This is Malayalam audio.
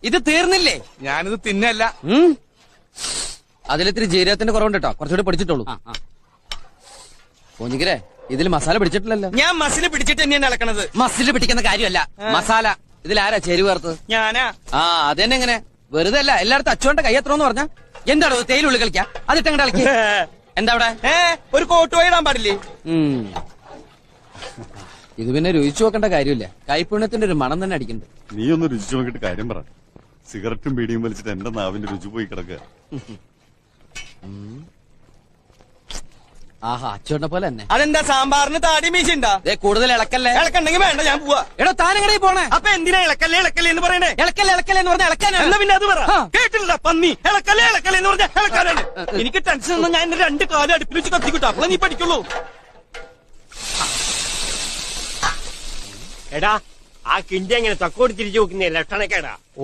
ഇത് തീർന്നില്ലേ? ഞാനിത് തിന്നല്ല. അതിലിത്തിരി ജീരകത്തിന്റെ കുറവുണ്ട് കേട്ടോ, കുറച്ചുകൂടി പിടിച്ചിട്ടുള്ളൂ. പോഞ്ഞിക്കരെ, ഇതിൽ മസാല പിടിച്ചിട്ടില്ലല്ലോ. ഞാൻ മസില് പിടിച്ചിട്ട് തന്നെയാണ് ഇളക്കണത്. മസില് പിടിക്കുന്ന കാര്യമല്ല, മസാല. ഇതിലാരാ ചേരുവ ചേർത്തത്? ഞാനാ. അതന്നെ. എങ്ങനെ വെറുതെ അല്ല, എല്ലായിടത്തും അച്ചുകൊണ്ട് കയ്യത്രോന്ന് പറഞ്ഞ എന്താണോ തേയിലുള്ളിൽ കളിക്കാം, അതിട്ടങ്ങടെ കളിക്ക. എന്താ അവിടെ ഒരു കോട്ട് പോയിടാൻ പാടില്ലേ? ഇത് പിന്നെ രുചിച്ചു നോക്കേണ്ട കാര്യമില്ല, കൈപ്പുണ്യത്തിന്റെ ഒരു മണം തന്നെ അടിക്കുന്നുണ്ട്. നീ ഒന്ന് രുചിച്ചു നോക്കിട്ട് കാര്യം പറ. സിഗരറ്റും ബീഡിയും വലിച്ചിട്ട് എന്റെ നാവിന്റെ രുചി പോയി കിടക്കുക. ആഹാ, അച്ചുകൊണ്ട പോലെ തന്നെ. അതെന്താ സാമ്പാറിന് താടി മീശുണ്ടാ? കൂടുതൽ ഇളക്കല്ലേ. ഇളക്കണ്ടെങ്കിൽ വേണ്ട, ഞാൻ പോവാ. എടോ, താനെങ്ങനെ പോണേ? അപ്പൊ എന്തിനാ ഇളക്കല്ലേ ഇളക്കല്ലേ എന്ന് പറയണേ? ഇളക്കല്ലേ എന്ന് പറഞ്ഞാൽ ഇളക്കാനാണ്. എന്നാ പിന്നെ അത് പറ. കേട്ടില്ല പന്നി. ഇളക്കല്ലേ എന്ന് പറഞ്ഞാൽ ഇളക്കാനാണ്. എനിക്ക് ടെൻഷൻ ഒന്നും, ഞാൻ 2 കാലം അടുപ്പിൽ വെച്ച് കത്തിക്കിട്ടു, അപ്പോഴേ നീ പഠിക്കുള്ളൂ. എടാ, ആ കിണ്ടി എങ്ങനെ തക്കോട് തിരിച്ചു നോക്കുന്നേ ലക്ഷണക്കേടാ.